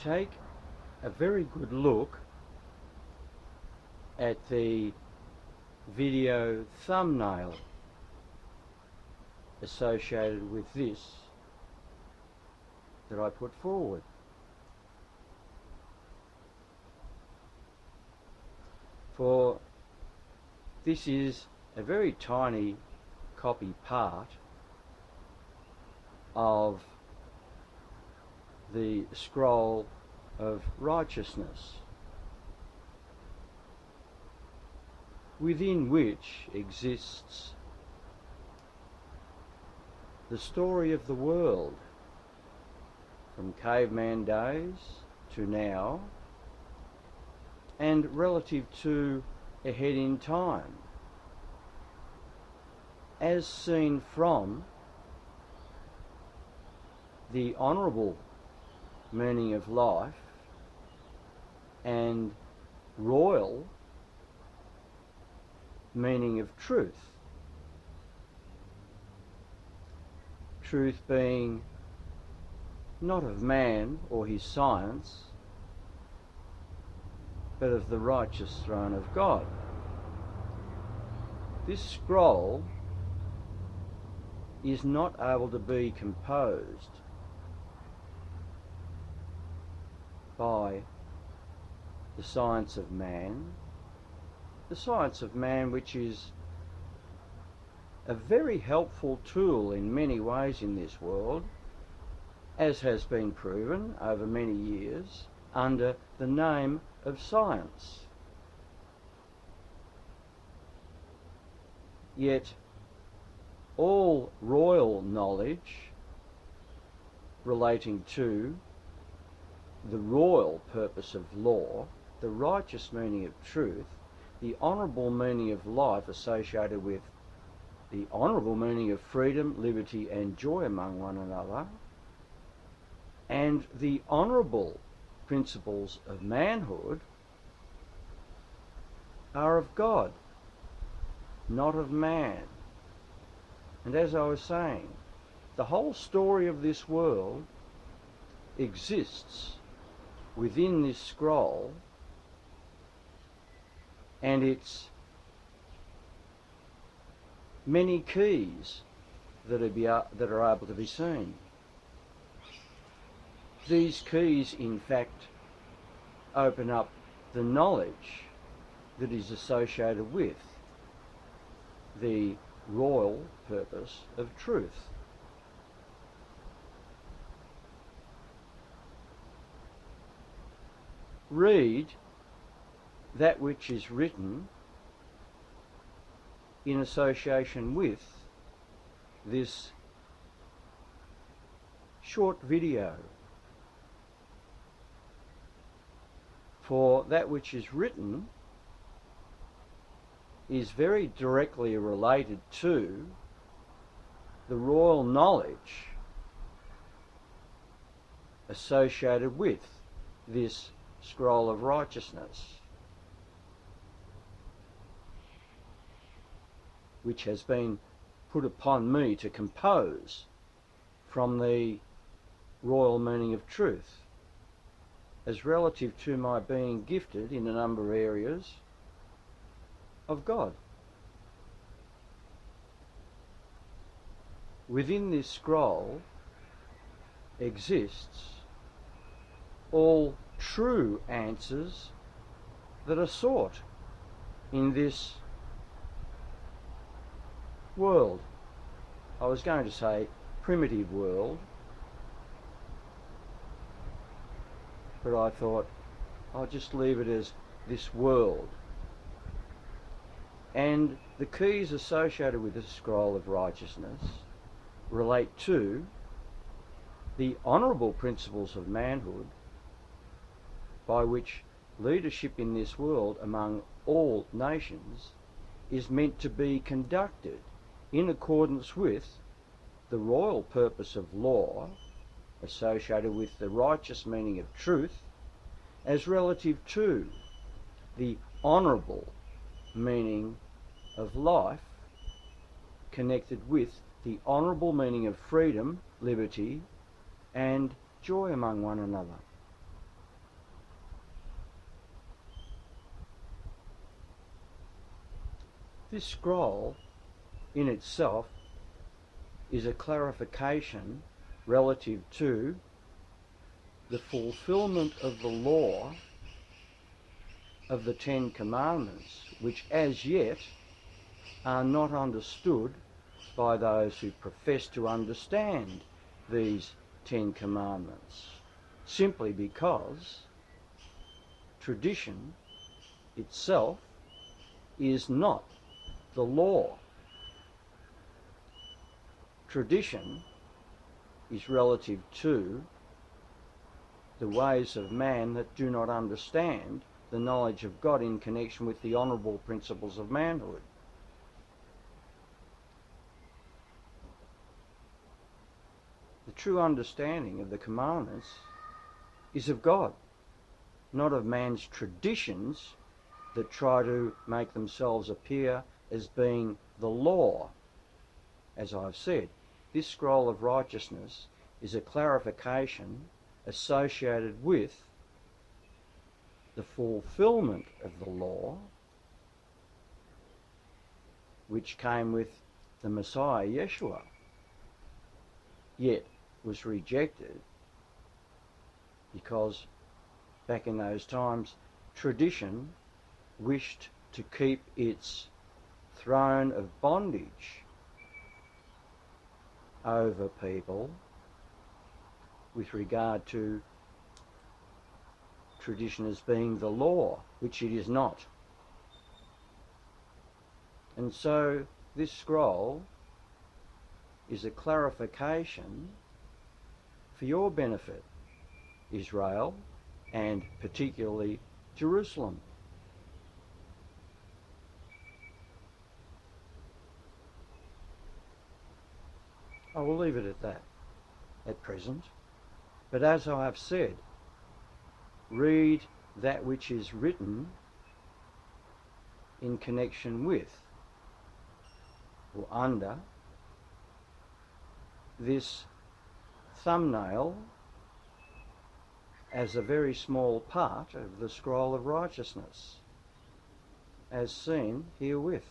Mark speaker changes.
Speaker 1: take a very good look at the video thumbnail associated with this that I put forward. For this is a very tiny copy part of the scroll of righteousness, within which exists the story of the world from caveman days to now, and relative to ahead in time, as seen from the honourable meaning of life and royal meaning of truth. Truth being not of man or his science, but of the righteous throne of God. This scroll is not able to be composed by the science of man, which is a very helpful tool in many ways in this world, as has been proven over many years under the name of science. Yet all royal knowledge relating to the royal purpose of law, the righteous meaning of truth, the honourable meaning of life associated with the honourable meaning of freedom, liberty and joy among one another, and the honourable principles of manhood are of God, not of man. And as I was saying, the whole story of this world exists within this scroll, and its many keys that are able to be seen. These keys, in fact, open up the knowledge that is associated with the royal purpose of truth. Read that which is written in association with this short video. For that which is written is very directly related to the royal knowledge associated with this scroll of righteousness, which has been put upon me to compose from the royal meaning of truth, as relative to my being gifted in a number of areas of God. Within this scroll exists all true answers that are sought in this world. I was going to say primitive world, but I thought I'll just leave it as this world. And the keys associated with the scroll of righteousness relate to the honourable principles of manhood, by which leadership in this world among all nations is meant to be conducted in accordance with the royal purpose of law associated with the righteous meaning of truth, as relative to the honourable meaning of life connected with the honourable meaning of freedom, liberty and joy among one another. This scroll in itself is a clarification relative to the fulfillment of the law of the Ten Commandments, which as yet are not understood by those who profess to understand these Ten Commandments, simply because tradition itself is not the law. Tradition is relative to the ways of man that do not understand the knowledge of God in connection with the honourable principles of manhood. The true understanding of the commandments is of God, not of man's traditions that try to make themselves appear as being the law. As I've said, this scroll of righteousness is a clarification associated with the fulfillment of the law, which came with the Messiah Yeshua, yet was rejected because back in those times tradition wished to keep its throne of bondage over people with regard to tradition as being the law, which it is not. And so this scroll is a clarification for your benefit, Israel, and particularly Jerusalem. I will leave it at that at present. But as I have said, read that which is written in connection with or under this thumbnail as a very small part of the scroll of righteousness, as seen herewith.